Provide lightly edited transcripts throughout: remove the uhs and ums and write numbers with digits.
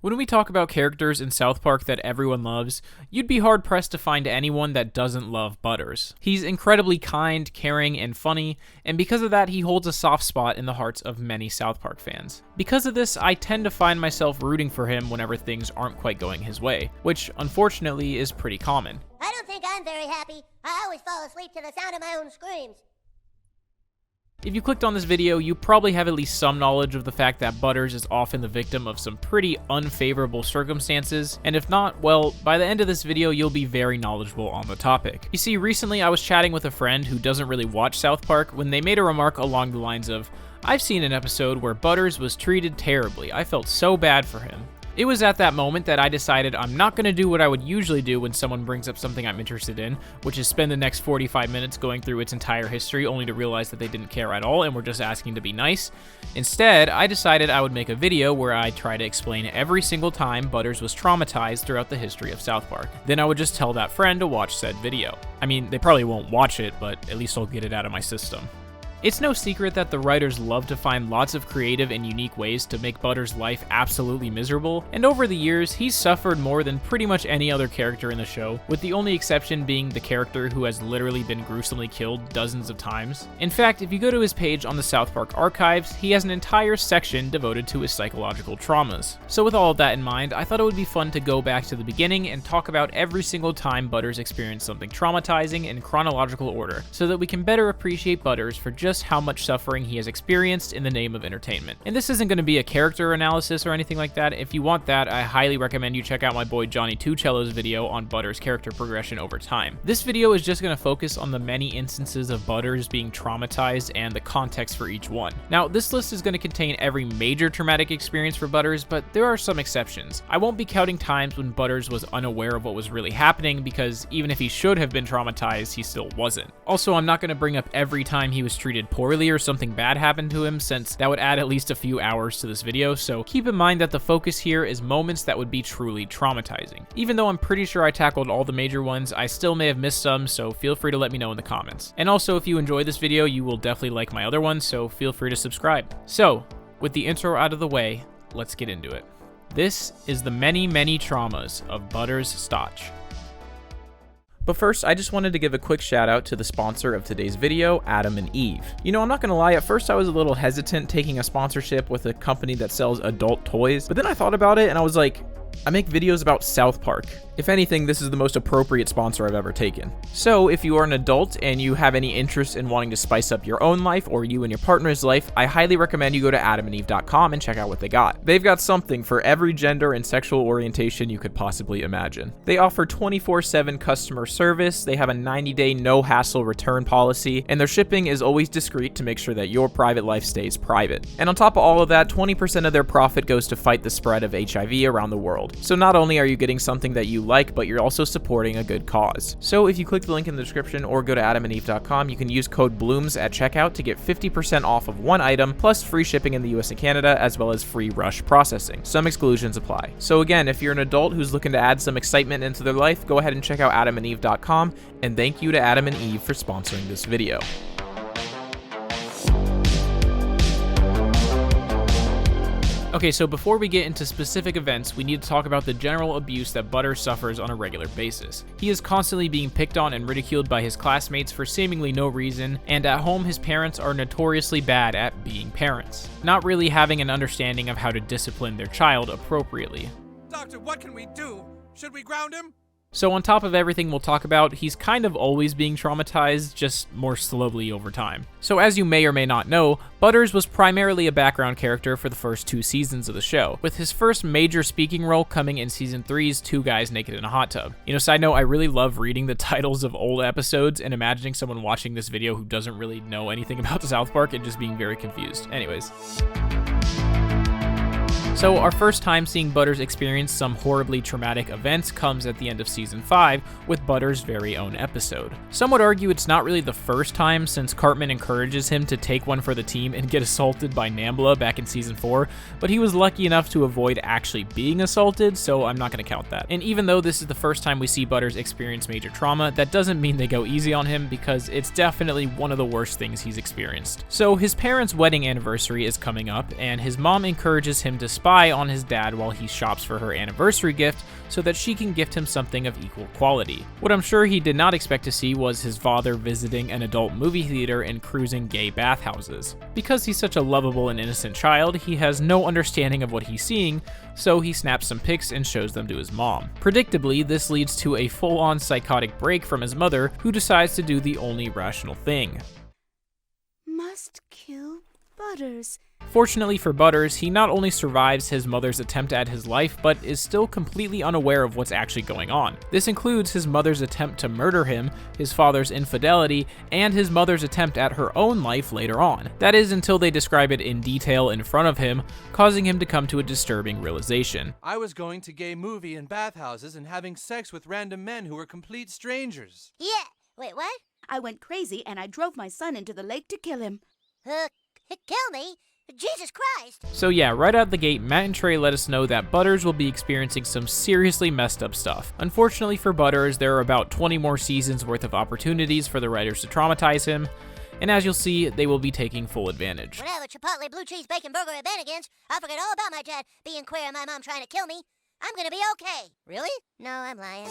When we talk about characters in South Park that everyone loves, you'd be hard-pressed to find anyone that doesn't love Butterss. He's incredibly kind, caring, and funny, and because of that, he holds a soft spot in the hearts of many South Park fans. Because of this, I tend to find myself rooting for him whenever things aren't quite going his way, which unfortunately is pretty common. I don't think I'm very happy. I always fall asleep to the sound of my own screams. If you clicked on this video, you probably have at least some knowledge of the fact that Butterss is often the victim of some pretty unfavorable circumstances, and if not, well, by the end of this video, you'll be very knowledgeable on the topic. You see, recently I was chatting with a friend who doesn't really watch South Park when they made a remark along the lines of, "I've seen an episode where Butterss was treated terribly. I felt so bad for him." It was at that moment that I decided I'm not going to do what I would usually do when someone brings up something I'm interested in, which is spend the next 45 minutes going through its entire history only to realize that they didn't care at all and were just asking to be nice. Instead, I decided I would make a video where I'd try to explain every single time Butterss was traumatized throughout the history of South Park. Then I would just tell that friend to watch said video. I mean, they probably won't watch it, but at least I'll get it out of my system. It's no secret that the writers love to find lots of creative and unique ways to make Butter's life absolutely miserable, and over the years, he's suffered more than pretty much any other character in the show, with the only exception being the character who has literally been gruesomely killed dozens of times. In fact, if you go to his page on the South Park archives, he has an entire section devoted to his psychological traumas. So with all of that in mind, I thought it would be fun to go back to the beginning and talk about every single time Butterss experienced something traumatizing in chronological order, so that we can better appreciate Butterss for just how much suffering he has experienced in the name of entertainment. And this isn't going to be a character analysis or anything like that. If you want that, I highly recommend you check out my boy Johnny Tucello's video on Butter's character progression over time. This video is just going to focus on the many instances of Butterss being traumatized and the context for each one. Now, this list is going to contain every major traumatic experience for Butterss, but there are some exceptions. I won't be counting times when Butterss was unaware of what was really happening, because even if he should have been traumatized, he still wasn't. Also, I'm not going to bring up every time he was treated poorly or something bad happened to him, since that would add at least a few hours to this video, so keep in mind that the focus here is moments that would be truly traumatizing. Even though I'm pretty sure I tackled all the major ones, I still may have missed some, so feel free to let me know in the comments. And also, if you enjoy this video, you will definitely like my other ones, so feel free to subscribe. So, with the intro out of the way, let's get into it. This is the many, many traumas of Butterss Stotch. But first, I just wanted to give a quick shout out to the sponsor of today's video, Adam and Eve. You know, I'm not gonna lie, at first I was a little hesitant taking a sponsorship with a company that sells adult toys, but then I thought about it and I was like, I make videos about South Park. If anything, this is the most appropriate sponsor I've ever taken. So if you are an adult and you have any interest in wanting to spice up your own life or you and your partner's life, I highly recommend you go to adamandeve.com and check out what they got. They've got something for every gender and sexual orientation you could possibly imagine. They offer 24/7 customer service, they have a 90-day no-hassle return policy, and their shipping is always discreet to make sure that your private life stays private. And on top of all of that, 20% of their profit goes to fight the spread of HIV around the world. So not only are you getting something that you like, but you're also supporting a good cause. So if you click the link in the description or go to adamandeve.com, you can use code BLOOMS at checkout to get 50% off of one item, plus free shipping in the US and Canada, as well as free rush processing. Some exclusions apply. So again, if you're an adult who's looking to add some excitement into their life, go ahead and check out adamandeve.com, and thank you to Adam and Eve for sponsoring this video. Okay, so before we get into specific events, we need to talk about the general abuse that Butterss suffers on a regular basis. He is constantly being picked on and ridiculed by his classmates for seemingly no reason, and at home his parents are notoriously bad at being parents, not really having an understanding of how to discipline their child appropriately. Doctor, what can we do? Should we ground him? So on top of everything we'll talk about, he's kind of always being traumatized, just more slowly over time. So as you may or may not know, Butterss was primarily a background character for the first 2 seasons of the show, with his first major speaking role coming in season 3's 2 Guys Naked in a Hot Tub. You know, side note, I really love reading the titles of old episodes and imagining someone watching this video who doesn't really know anything about South Park and just being very confused. Anyways. So our first time seeing Butterss experience some horribly traumatic events comes at the end of season 5 with Butter's very own episode. Some would argue it's not really the first time, since Cartman encourages him to take one for the team and get assaulted by Nambla back in season 4, but he was lucky enough to avoid actually being assaulted, so I'm not going to count that. And even though this is the first time we see Butterss experience major trauma, that doesn't mean they go easy on him, because it's definitely one of the worst things he's experienced. So his parents' wedding anniversary is coming up, and his mom encourages him to spy on his dad while he shops for her anniversary gift so that she can gift him something of equal quality. What I'm sure he did not expect to see was his father visiting an adult movie theater and cruising gay bathhouses. Because he's such a lovable and innocent child, he has no understanding of what he's seeing, so he snaps some pics and shows them to his mom. Predictably, this leads to a full-on psychotic break from his mother, who decides to do the only rational thing. Must kill Butterss. Fortunately for Butterss, he not only survives his mother's attempt at his life, but is still completely unaware of what's actually going on. This includes his mother's attempt to murder him, his father's infidelity, and his mother's attempt at her own life later on. That is until they describe it in detail in front of him, causing him to come to a disturbing realization. I was going to gay movie and bathhouses and having sex with random men who were complete strangers. Yeah. Wait, what? I went crazy and I drove my son into the lake to kill him. Kill me? Jesus Christ! So yeah, right out the gate, Matt and Trey let us know that Butterss will be experiencing some seriously messed up stuff. Unfortunately for Butterss, there are about 20 more seasons worth of opportunities for the writers to traumatize him, and as you'll see, they will be taking full advantage. When I have a Chipotle blue cheese bacon burger at Bennigan's, I'll forget all about my dad being queer and my mom trying to kill me. I'm gonna be okay. Really? No, I'm lying.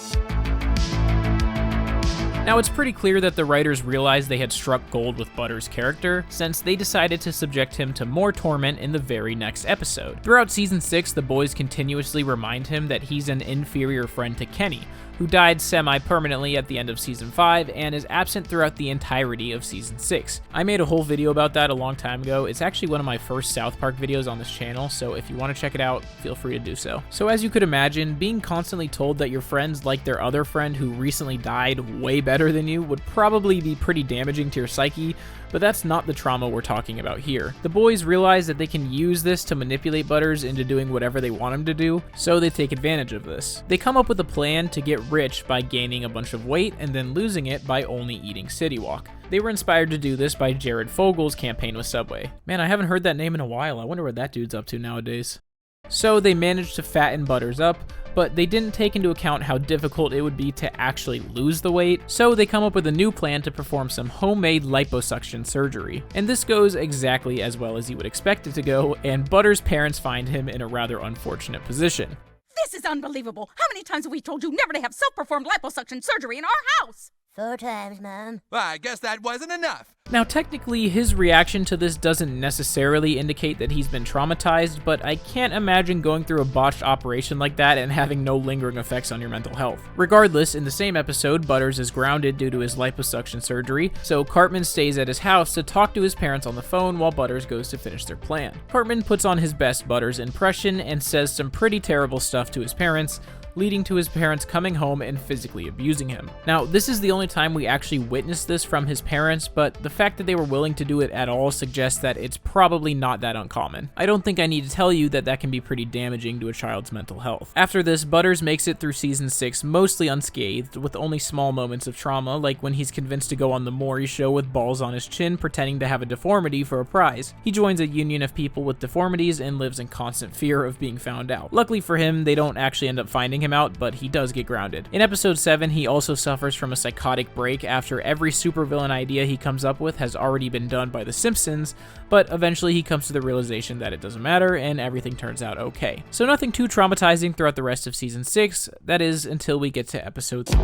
Now, it's pretty clear that the writers realized they had struck gold with Butterss' character, since they decided to subject him to more torment in the very next episode. Throughout Season 6, the boys continuously remind him that he's an inferior friend to Kenny, who died semi-permanently at the end of Season 5 and is absent throughout the entirety of Season 6. I made a whole video about that a long time ago. It's actually one of my first South Park videos on this channel, so if you want to check it out, feel free to do so. So as you could imagine, being constantly told that your friends like their other friend who recently died way better than you would probably be pretty damaging to your psyche, but that's not the trauma we're talking about here. The boys realize that they can use this to manipulate Butterss into doing whatever they want him to do, so they take advantage of this. They come up with a plan to get rich by gaining a bunch of weight and then losing it by only eating City Walk. They were inspired to do this by Jared Fogel's campaign with Subway. Man, I haven't heard that name in a while. I wonder what that dude's up to nowadays. So they managed to fatten Butterss up, but they didn't take into account how difficult it would be to actually lose the weight, so they come up with a new plan to perform some homemade liposuction surgery. And this goes exactly as well as you would expect it to go, and Butterss' parents find him in a rather unfortunate position. This is unbelievable. How many times have we told you never to have self-performed liposuction surgery in our house? 4 times, Mom. Well, I guess that wasn't enough. Now, technically, his reaction to this doesn't necessarily indicate that he's been traumatized, but I can't imagine going through a botched operation like that and having no lingering effects on your mental health. Regardless, in the same episode, Butterss is grounded due to his liposuction surgery, so Cartman stays at his house to talk to his parents on the phone while Butterss goes to finish their plan. Cartman puts on his best Butterss impression and says some pretty terrible stuff to his parents, leading to his parents coming home and physically abusing him. Now, this is the only time we actually witnessed this from his parents, but the fact that they were willing to do it at all suggests that it's probably not that uncommon. I don't think I need to tell you that that can be pretty damaging to a child's mental health. After this, Butterss makes it through Season 6 mostly unscathed, with only small moments of trauma, like when he's convinced to go on the Maury show with balls on his chin pretending to have a deformity for a prize. He joins a union of people with deformities and lives in constant fear of being found out. Luckily for him, they don't actually end up finding him out, but he does get grounded. In episode 7, he also suffers from a psychotic break after every supervillain idea he comes up with has already been done by The Simpsons, but eventually he comes to the realization that it doesn't matter and everything turns out okay. So nothing too traumatizing throughout the rest of Season 6, that is, until we get to episode 3.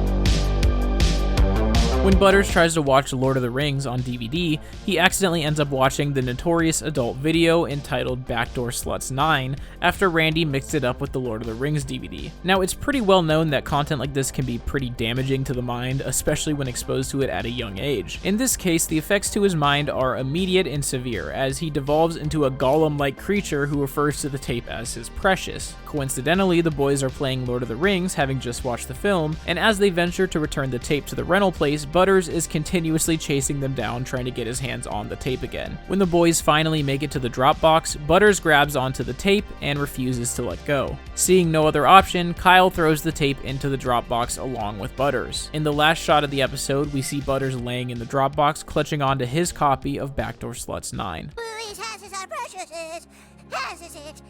When Butterss tries to watch Lord of the Rings on DVD, he accidentally ends up watching the notorious adult video entitled Backdoor Sluts 9 after Randy mixed it up with the Lord of the Rings DVD. Now, it's pretty well known that content like this can be pretty damaging to the mind, especially when exposed to it at a young age. In this case, the effects to his mind are immediate and severe, as he devolves into a golem-like creature who refers to the tape as his precious. Coincidentally, the boys are playing Lord of the Rings, having just watched the film, and as they venture to return the tape to the rental place, Butterss is continuously chasing them down, trying to get his hands on the tape again. When the boys finally make it to the Dropbox, Butterss grabs onto the tape and refuses to let go. Seeing no other option, Kyle throws the tape into the Dropbox along with Butterss. In the last shot of the episode, we see Butterss laying in the Dropbox, clutching onto his copy of Backdoor Sluts 9. These houses are precious. Houses it.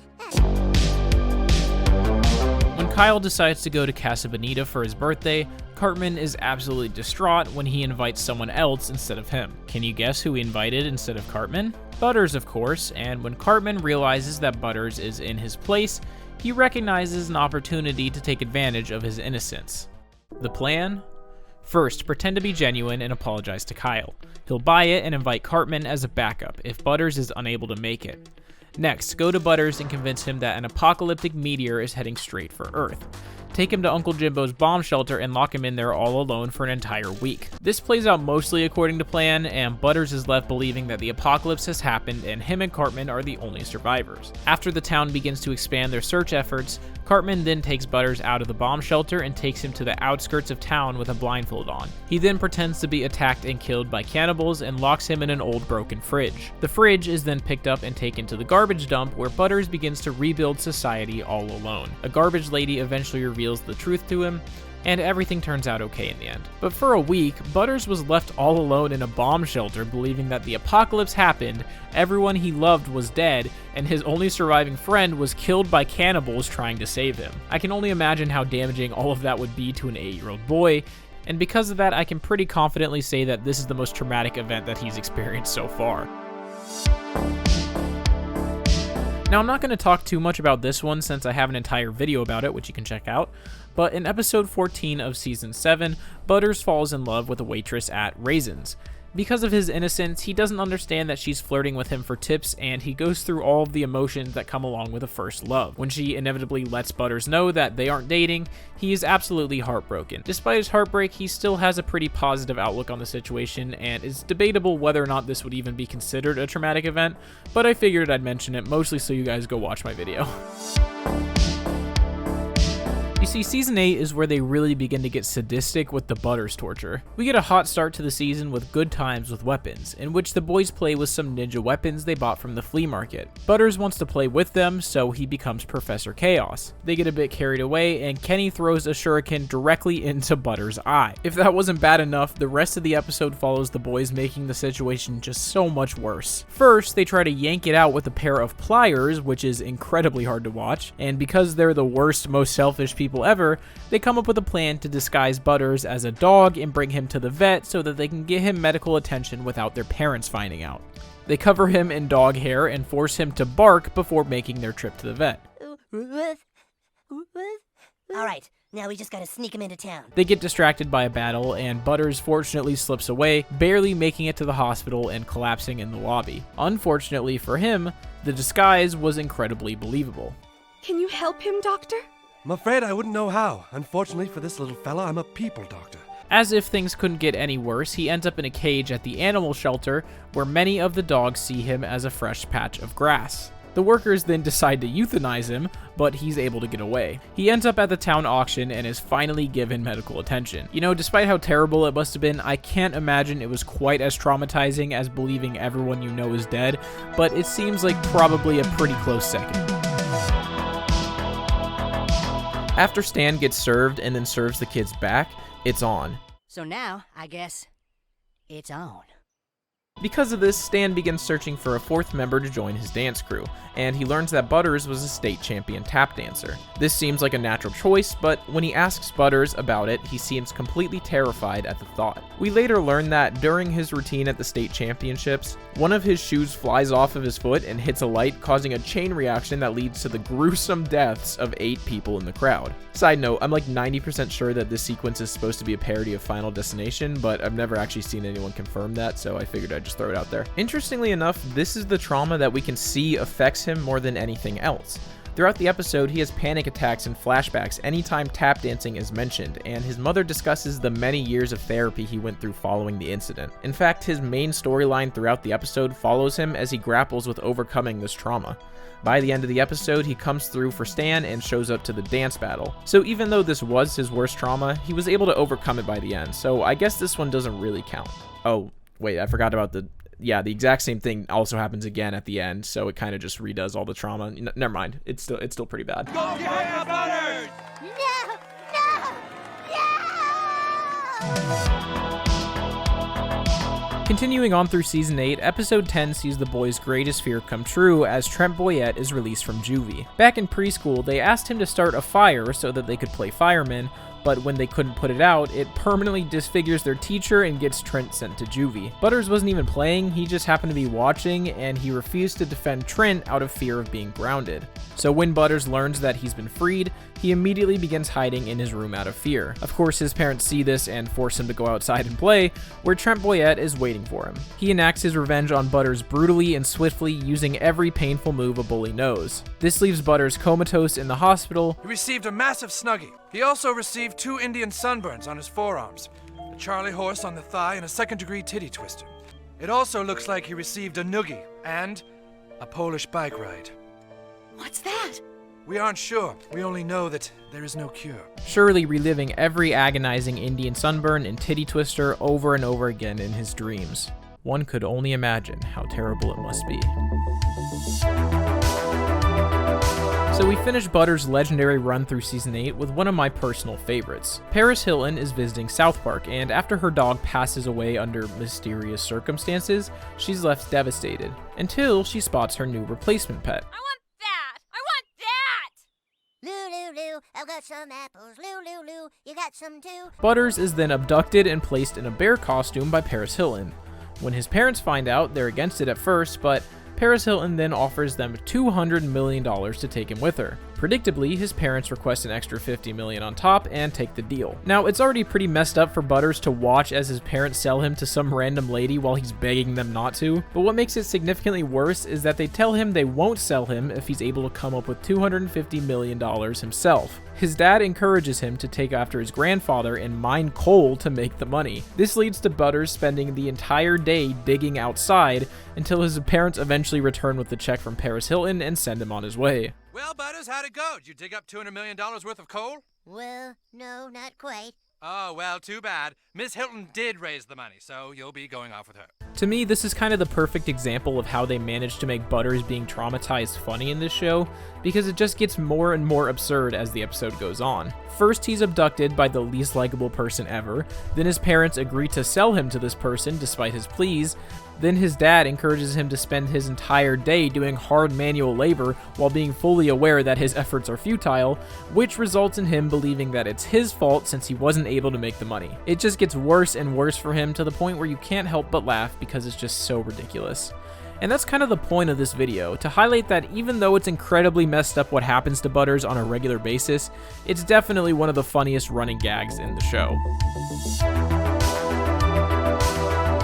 When Kyle decides to go to Casa Bonita for his birthday, Cartman is absolutely distraught when he invites someone else instead of him. Can you guess who he invited instead of Cartman? Butterss, of course, and when Cartman realizes that Butterss is in his place, he recognizes an opportunity to take advantage of his innocence. The plan? First, pretend to be genuine and apologize to Kyle. He'll buy it and invite Cartman as a backup if Butterss is unable to make it. Next, go to Butterss and convince him that an apocalyptic meteor is heading straight for Earth. Take him to Uncle Jimbo's bomb shelter and lock him in there all alone for an entire week. This plays out mostly according to plan, and Butterss is left believing that the apocalypse has happened and him and Cartman are the only survivors. After the town begins to expand their search efforts, Cartman then takes Butterss out of the bomb shelter and takes him to the outskirts of town with a blindfold on. He then pretends to be attacked and killed by cannibals and locks him in an old broken fridge. The fridge is then picked up and taken to the garbage dump where Butterss begins to rebuild society all alone. A garbage lady eventually reveals the truth to him, and everything turns out okay in the end. But for a week, Butterss was left all alone in a bomb shelter believing that the apocalypse happened, everyone he loved was dead, and his only surviving friend was killed by cannibals trying to save him. I can only imagine how damaging all of that would be to an 8-year-old boy, and because of that, I can pretty confidently say that this is the most traumatic event that he's experienced so far. Now, I'm not going to talk too much about this one since I have an entire video about it, which you can check out, but in episode 14 of season 7, Butterss falls in love with a waitress at Raisins. Because of his innocence, he doesn't understand that she's flirting with him for tips, and he goes through all of the emotions that come along with a first love. When she inevitably lets Butterss know that they aren't dating, he is absolutely heartbroken. Despite his heartbreak, he still has a pretty positive outlook on the situation, and it's debatable whether or not this would even be considered a traumatic event, but I figured I'd mention it mostly so you guys go watch my video. You see, Season 8 is where they really begin to get sadistic with the Butterss torture. We get a hot start to the season with good times with weapons, in which the boys play with some ninja weapons they bought from the flea market. Butterss wants to play with them, so he becomes Professor Chaos. They get a bit carried away, and Kenny throws a shuriken directly into Butterss' eye. If that wasn't bad enough, the rest of the episode follows the boys making the situation just so much worse. First, they try to yank it out with a pair of pliers, which is incredibly hard to watch, and because they're the worst, most selfish people ever, they come up with a plan to disguise Butterss as a dog and bring him to the vet so that they can get him medical attention without their parents finding out. They cover him in dog hair and force him to bark before making their trip to the vet. Alright, now we just gotta sneak him into town. They get distracted by a battle, and Butterss fortunately slips away, barely making it to the hospital and collapsing in the lobby. Unfortunately for him, the disguise was incredibly believable. Can you help him, Doctor? I'm afraid I wouldn't know how. Unfortunately for this little fella, I'm a people doctor. As if things couldn't get any worse, he ends up in a cage at the animal shelter, where many of the dogs see him as a fresh patch of grass. The workers then decide to euthanize him, but he's able to get away. He ends up at the town auction and is finally given medical attention. You know, despite how terrible it must have been, I can't imagine it was quite as traumatizing as believing everyone you know is dead, but it seems like probably a pretty close second. After Stan gets served and then serves the kids back, it's on. So now, I guess, it's on. Because of this, Stan begins searching for a fourth member to join his dance crew, and he learns that Butterss was a state champion tap dancer. This seems like a natural choice, but when he asks Butterss about it, he seems completely terrified at the thought. We later learn that during his routine at the state championships, one of his shoes flies off of his foot and hits a light, causing a chain reaction that leads to the gruesome deaths of 8 people in the crowd. Side note, I'm like 90% sure that this sequence is supposed to be a parody of Final Destination, but I've never actually seen anyone confirm that, so I figured I'd just throw it out there. Interestingly enough, this is the trauma that we can see affects him more than anything else. Throughout the episode, he has panic attacks and flashbacks anytime tap dancing is mentioned, and his mother discusses the many years of therapy he went through following the incident. In fact, his main storyline throughout the episode follows him as he grapples with overcoming this trauma. By the end of the episode, he comes through for Stan and shows up to the dance battle. So even though this was his worst trauma, he was able to overcome it by the end, so I guess this one doesn't really count. Oh, wait, I forgot about the exact same thing also happens again at the end, so it kind of just redoes all the trauma. Never mind, it's still pretty bad. Go get Butterss! No! No! No! Continuing on through Season 8, Episode 10 sees the boys' greatest fear come true as Trent Boyette is released from juvie. Back in preschool, they asked him to start a fire so that they could play firemen, but when they couldn't put it out, it permanently disfigures their teacher and gets Trent sent to juvie. Butters wasn't even playing, he just happened to be watching, and he refused to defend Trent out of fear of being grounded. So when Butters learns that he's been freed, he immediately begins hiding in his room out of fear. Of course, his parents see this and force him to go outside and play, where Trent Boyette is waiting for him. He enacts his revenge on Butters brutally and swiftly, using every painful move a bully knows. This leaves Butters comatose in the hospital. He received a massive snuggie. He also received 2 Indian sunburns on his forearms, a Charlie horse on the thigh, and a second-degree titty twister. It also looks like he received a noogie and a Polish bike ride. What's that? We aren't sure. We only know that there is no cure. Surely reliving every agonizing Indian sunburn and titty twister over and over again in his dreams. One could only imagine how terrible it must be. So we finished Butters' legendary run through Season 8 with one of my personal favorites. Paris Hilton is visiting South Park, and after her dog passes away under mysterious circumstances, she's left devastated, until she spots her new replacement pet. Lou, I've got some apples. Lou, you got some too? Butters is then abducted and placed in a bear costume by Paris Hilton. When his parents find out, they're against it at first, but Paris Hilton then offers them $200 million to take him with her. Predictably, his parents request an extra $50 million on top and take the deal. Now, it's already pretty messed up for Butters to watch as his parents sell him to some random lady while he's begging them not to, but what makes it significantly worse is that they tell him they won't sell him if he's able to come up with $250 million himself. His dad encourages him to take after his grandfather and mine coal to make the money. This leads to Butters spending the entire day digging outside until his parents eventually return with the check from Paris Hilton and send him on his way. Well, Butters, how'd it go? Did you dig up $200 million worth of coal? Well, no, not quite. Oh, well, too bad. Miss Hilton did raise the money, so you'll be going off with her. To me, this is kind of the perfect example of how they managed to make Butters being traumatized funny in this show, because it just gets more and more absurd as the episode goes on. First, he's abducted by the least likable person ever, then his parents agree to sell him to this person despite his pleas, then his dad encourages him to spend his entire day doing hard manual labor while being fully aware that his efforts are futile, which results in him believing that it's his fault since he wasn't able to make the money. It just gets worse and worse for him to the point where you can't help but laugh because it's just so ridiculous. And that's kind of the point of this video, to highlight that even though it's incredibly messed up what happens to Butters on a regular basis, it's definitely one of the funniest running gags in the show.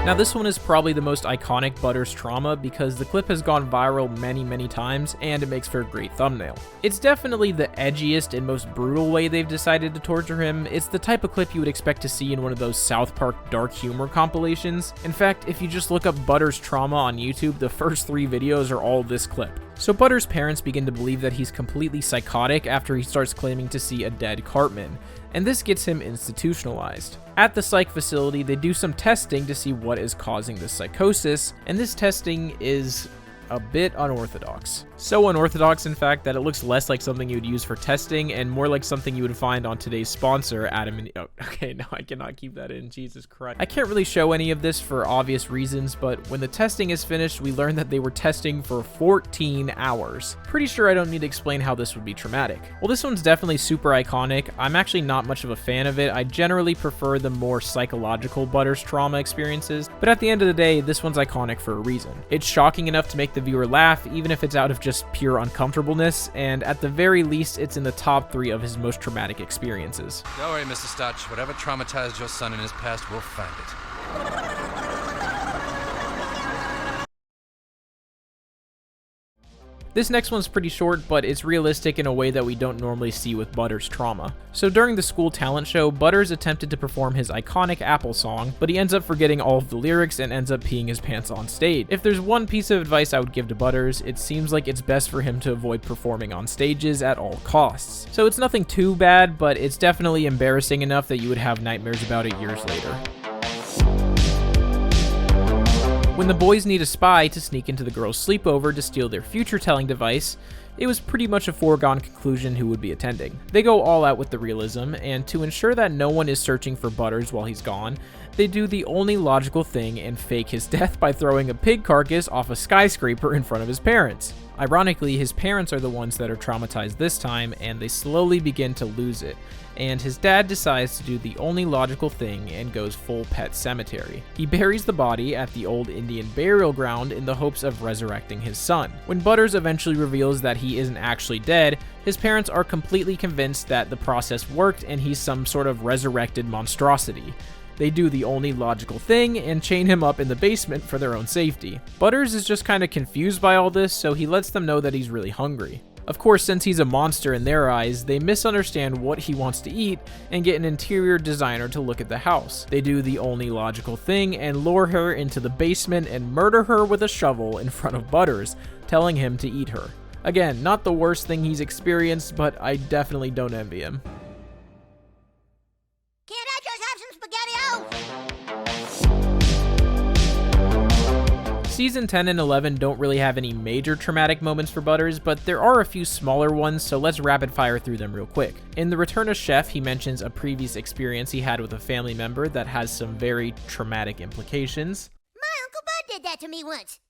Now this one is probably the most iconic Butters trauma because the clip has gone viral many times and it makes for a great thumbnail. It's definitely the edgiest and most brutal way they've decided to torture him. It's the type of clip you would expect to see in one of those South Park dark humor compilations. In fact, if you just look up Butters trauma on YouTube, the first 3 videos are all this clip. So Butters' parents begin to believe that he's completely psychotic after he starts claiming to see a dead Cartman, and this gets him institutionalized. At the psych facility, they do some testing to see what is causing this psychosis, and this testing is a bit unorthodox. So unorthodox, in fact, that it looks less like something you would use for testing and more like something you would find on today's sponsor, Adam and... Oh, okay, no, I cannot keep that in. Jesus Christ. I can't really show any of this for obvious reasons, but when the testing is finished, we learn that they were testing for 14 hours. Pretty sure I don't need to explain how this would be traumatic. Well, this one's definitely super iconic. I'm actually not much of a fan of it. I generally prefer the more psychological Butters trauma experiences, but at the end of the day, this one's iconic for a reason. It's shocking enough to make the viewer laugh, even if it's out of just pure uncomfortableness, and at the very least, it's in the top 3 of his most traumatic experiences. Don't worry, Mr. Stotch. Whatever traumatized your son in his past, we'll find it. This next one's pretty short, but it's realistic in a way that we don't normally see with Butters' trauma. So during the school talent show, Butters attempted to perform his iconic Apple song, but he ends up forgetting all of the lyrics and ends up peeing his pants on stage. If there's one piece of advice I would give to Butters, it seems like it's best for him to avoid performing on stages at all costs. So it's nothing too bad, but it's definitely embarrassing enough that you would have nightmares about it years later. When the boys need a spy to sneak into the girls' sleepover to steal their future-telling device, it was pretty much a foregone conclusion who would be attending. They go all out with the realism, and to ensure that no one is searching for Butterss while he's gone, they do the only logical thing and fake his death by throwing a pig carcass off a skyscraper in front of his parents. Ironically, his parents are the ones that are traumatized this time, and they slowly begin to lose it, and his dad decides to do the only logical thing and goes full pet cemetery. He buries the body at the old Indian burial ground in the hopes of resurrecting his son. When Butterss eventually reveals that he isn't actually dead, his parents are completely convinced that the process worked and he's some sort of resurrected monstrosity. They do the only logical thing and chain him up in the basement for their own safety. Butterss is just kind of confused by all this, so he lets them know that he's really hungry. Of course, since he's a monster in their eyes, they misunderstand what he wants to eat and get an interior designer to look at the house. They do the only logical thing and lure her into the basement and murder her with a shovel in front of Butterss, telling him to eat her. Again, not the worst thing he's experienced, but I definitely don't envy him. Can't I just have some spaghetti-o? Season 10 and 11 don't really have any major traumatic moments for Butterss, but there are a few smaller ones, so let's rapid fire through them real quick. In The Return of Chef, he mentions a previous experience he had with a family member that has some very traumatic implications. My Uncle Bud did that to me once.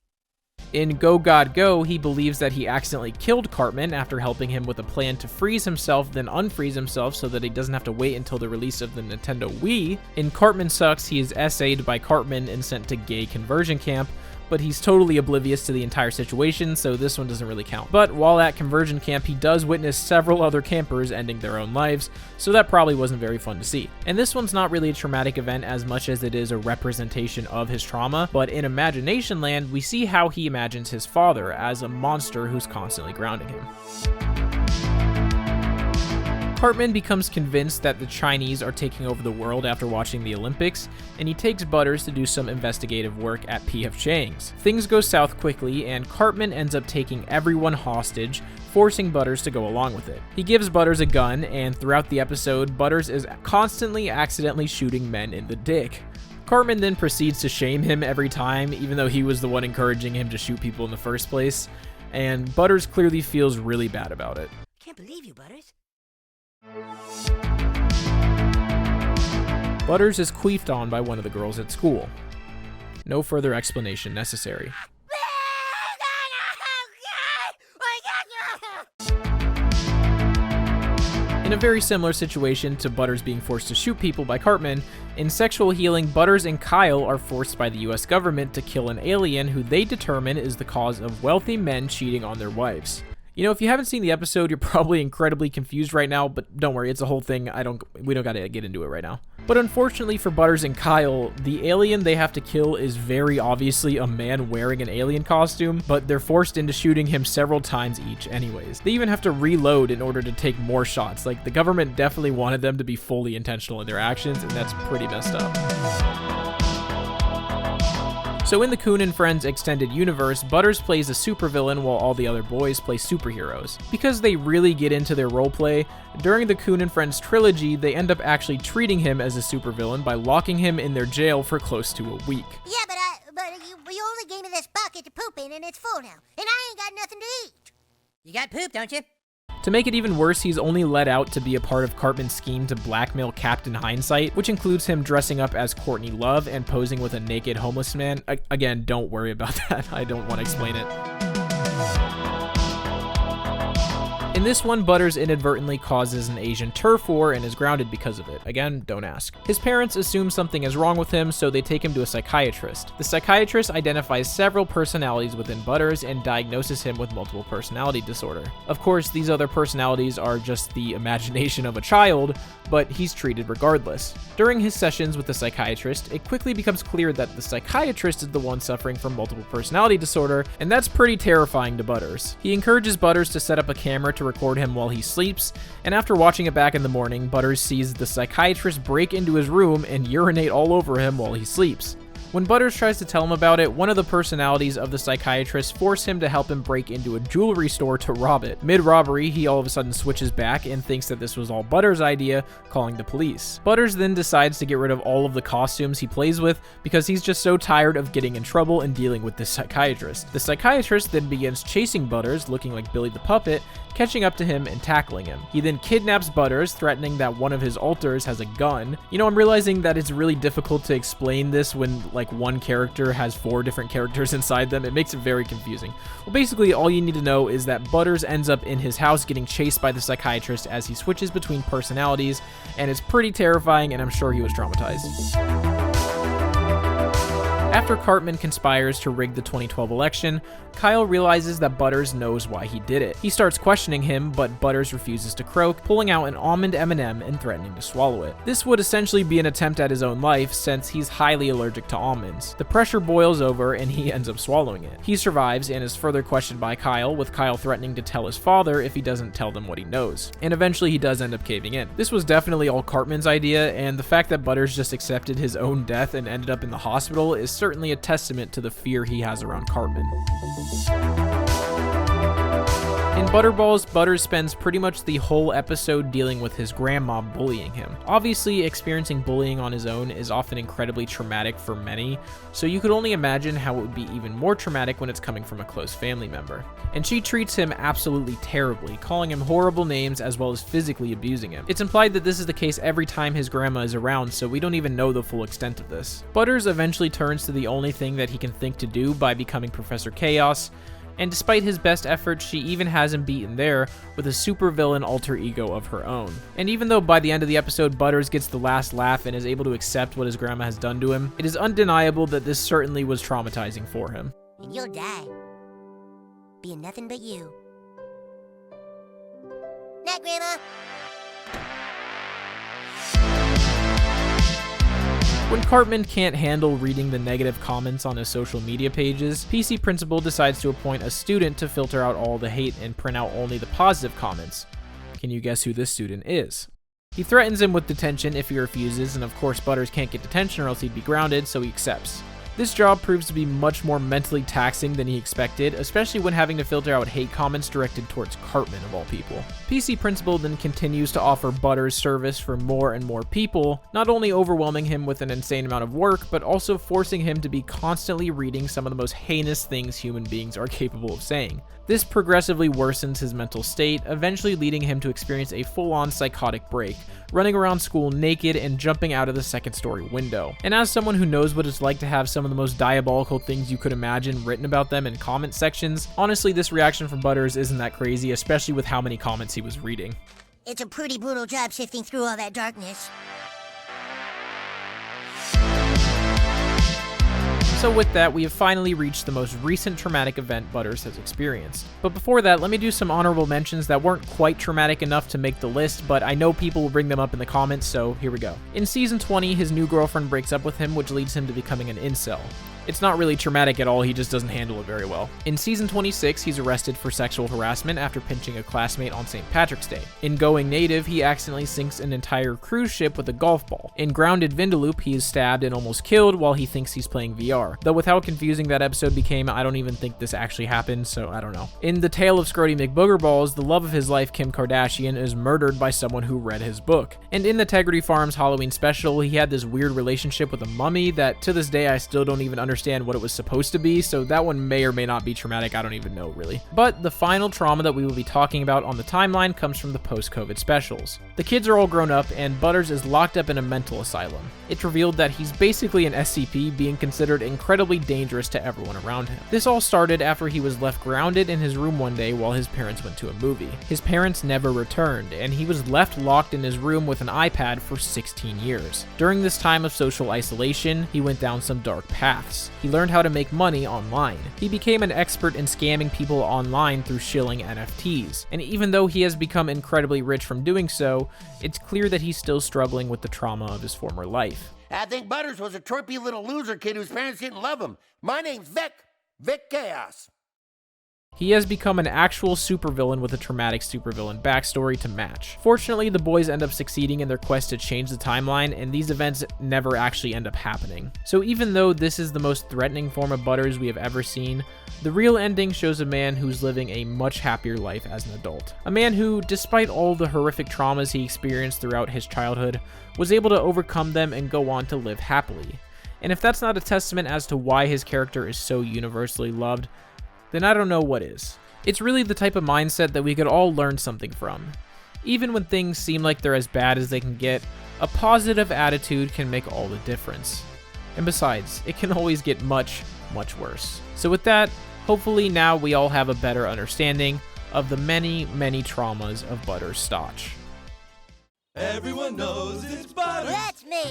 In Go God Go, he believes that he accidentally killed Cartman after helping him with a plan to freeze himself, then unfreeze himself so that he doesn't have to wait until the release of the Nintendo Wii. In Cartman Sucks, he is essayed by Cartman and sent to gay conversion camp, but he's totally oblivious to the entire situation, so this one doesn't really count. But while at conversion camp, he does witness several other campers ending their own lives, so that probably wasn't very fun to see. And this one's not really a traumatic event as much as it is a representation of his trauma, but in Imagination Land, we see how he imagines his father as a monster who's constantly grounding him. Cartman becomes convinced that the Chinese are taking over the world after watching the Olympics, and he takes Butterss to do some investigative work at P.F. Chang's. Things go south quickly, and Cartman ends up taking everyone hostage, forcing Butterss to go along with it. He gives Butterss a gun, and throughout the episode, Butterss is constantly accidentally shooting men in the dick. Cartman then proceeds to shame him every time, even though he was the one encouraging him to shoot people in the first place, and Butterss clearly feels really bad about it. Can't believe you, Butterss. Butterss is queefed on by one of the girls at school. No further explanation necessary. In a very similar situation to Butterss being forced to shoot people by Cartman, in Sexual Healing, Butterss and Kyle are forced by the US government to kill an alien who they determine is the cause of wealthy men cheating on their wives. You know, if you haven't seen the episode, you're probably incredibly confused right now, but don't worry, it's a whole thing. We don't gotta get into it right now. But unfortunately for Butterss and Kyle, the alien they have to kill is very obviously a man wearing an alien costume, but they're forced into shooting him several times each anyways. They even have to reload in order to take more shots. Like, the government definitely wanted them to be fully intentional in their actions, and that's pretty messed up. So in the Coon and Friends extended universe, Butterss plays a supervillain while all the other boys play superheroes. Because they really get into their roleplay, during the Coon and Friends trilogy, they end up actually treating him as a supervillain by locking him in their jail for close to a week. Yeah, but you only gave me this bucket to poop in, and it's full now, and I ain't got nothing to eat. You got poop, don't you? To make it even worse, he's only let out to be a part of Cartman's scheme to blackmail Captain Hindsight, which includes him dressing up as Courtney Love and posing with a naked homeless man. Again, don't worry about that. I don't want to explain it. In this one, Butterss inadvertently causes an Asian turf war and is grounded because of it. Again, don't ask. His parents assume something is wrong with him, so they take him to a psychiatrist. The psychiatrist identifies several personalities within Butterss and diagnoses him with multiple personality disorder. Of course, these other personalities are just the imagination of a child, but he's treated regardless. During his sessions with the psychiatrist, it quickly becomes clear that the psychiatrist is the one suffering from multiple personality disorder, and that's pretty terrifying to Butterss. He encourages Butterss to set up a camera to record him while he sleeps, and after watching it back in the morning, Butterss sees the psychiatrist break into his room and urinate all over him while he sleeps. When Butterss tries to tell him about it, one of the personalities of the psychiatrist force him to help him break into a jewelry store to rob it. Mid-robbery, he all of a sudden switches back and thinks that this was all Butterss' idea, calling the police. Butterss then decides to get rid of all of the costumes he plays with because he's just so tired of getting in trouble and dealing with this psychiatrist. The psychiatrist then begins chasing Butterss, looking like Billy the Puppet, catching up to him and tackling him. He then kidnaps Butterss, threatening that one of his alters has a gun. You know, I'm realizing that it's really difficult to explain this when like one character has 4 different characters inside them. It makes it very confusing. Well, basically all you need to know is that Butterss ends up in his house getting chased by the psychiatrist as he switches between personalities, and it's pretty terrifying, and I'm sure he was traumatized. After Cartman conspires to rig the 2012 election, Kyle realizes that Butterss knows why he did it. He starts questioning him, but Butterss refuses to croak, pulling out an almond M&M and threatening to swallow it. This would essentially be an attempt at his own life, since he's highly allergic to almonds. The pressure boils over and he ends up swallowing it. He survives and is further questioned by Kyle, with Kyle threatening to tell his father if he doesn't tell them what he knows. And eventually he does end up caving in. This was definitely all Cartman's idea, and the fact that Butterss just accepted his own death and ended up in the hospital is certainly a testament to the fear he has around Cartman. In Butterballs, Butterss spends pretty much the whole episode dealing with his grandma bullying him. Obviously, experiencing bullying on his own is often incredibly traumatic for many, so you could only imagine how it would be even more traumatic when it's coming from a close family member. And she treats him absolutely terribly, calling him horrible names as well as physically abusing him. It's implied that this is the case every time his grandma is around, so we don't even know the full extent of this. Butterss eventually turns to the only thing that he can think to do by becoming Professor Chaos, and despite his best efforts, she even has him beaten there with a supervillain alter ego of her own. And even though by the end of the episode Butterss gets the last laugh and is able to accept what his grandma has done to him, it is undeniable that this certainly was traumatizing for him. And you'll die. Being nothing but you. Night, Grandma. When Cartman can't handle reading the negative comments on his social media pages, PC Principal decides to appoint a student to filter out all the hate and print out only the positive comments. Can you guess who this student is? He threatens him with detention if he refuses, and of course Butterss can't get detention or else he'd be grounded, so he accepts. This job proves to be much more mentally taxing than he expected, especially when having to filter out hate comments directed towards Cartman of all people. PC Principal then continues to offer Butterss service for more and more people, not only overwhelming him with an insane amount of work, but also forcing him to be constantly reading some of the most heinous things human beings are capable of saying. This progressively worsens his mental state, eventually leading him to experience a full-on psychotic break, running around school naked and jumping out of the second-story window. And as someone who knows what it's like to have some of the most diabolical things you could imagine written about them in comment sections, honestly this reaction from Butterss isn't that crazy, especially with how many comments he was reading. It's a pretty brutal job sifting through all that darkness. So with that, we have finally reached the most recent traumatic event Butterss has experienced. But before that, let me do some honorable mentions that weren't quite traumatic enough to make the list, but I know people will bring them up in the comments, so here we go. In Season 20, his new girlfriend breaks up with him, which leads him to becoming an incel. It's not really traumatic at all, he just doesn't handle it very well. In Season 26, he's arrested for sexual harassment after pinching a classmate on St. Patrick's Day. In Going Native, he accidentally sinks an entire cruise ship with a golf ball. In Grounded Vindaloop, he is stabbed and almost killed while he thinks he's playing VR. Though with how confusing that episode became, I don't even think this actually happened, so I don't know. In The Tale of Scrody McBoogerballs, the love of his life, Kim Kardashian, is murdered by someone who read his book. And in the Tegrity Farms Halloween special, he had this weird relationship with a mummy that to this day I still don't even understand what it was supposed to be, so that one may or may not be traumatic, I don't even know really. But the final trauma that we will be talking about on the timeline comes from the post-COVID specials. The kids are all grown up and Butterss is locked up in a mental asylum. It's revealed that he's basically an SCP, being considered incredibly dangerous to everyone around him. This all started after he was left grounded in his room one day while his parents went to a movie. His parents never returned, and he was left locked in his room with an iPad for 16 years. During this time of social isolation, he went down some dark paths. He learned how to make money online. He became an expert in scamming people online through shilling NFTs, and even though he has become incredibly rich from doing so, it's clear that he's still struggling with the trauma of his former life. I think Butterss was a twerpy little loser kid whose parents didn't love him. My name's Vic Chaos. He has become an actual supervillain with a traumatic supervillain backstory to match. Fortunately, the boys end up succeeding in their quest to change the timeline, and these events never actually end up happening. So even though this is the most threatening form of Butterss we have ever seen, the real ending shows a man who's living a much happier life as an adult. A man who, despite all the horrific traumas he experienced throughout his childhood, was able to overcome them and go on to live happily. And if that's not a testament as to why his character is so universally loved, then I don't know what is. It's really the type of mindset that we could all learn something from. Even when things seem like they're as bad as they can get, a positive attitude can make all the difference. And besides, it can always get much, much worse. So with that, hopefully now we all have a better understanding of the many, many traumas of Butterss Stotch. Everyone knows it's Butterss. That's me.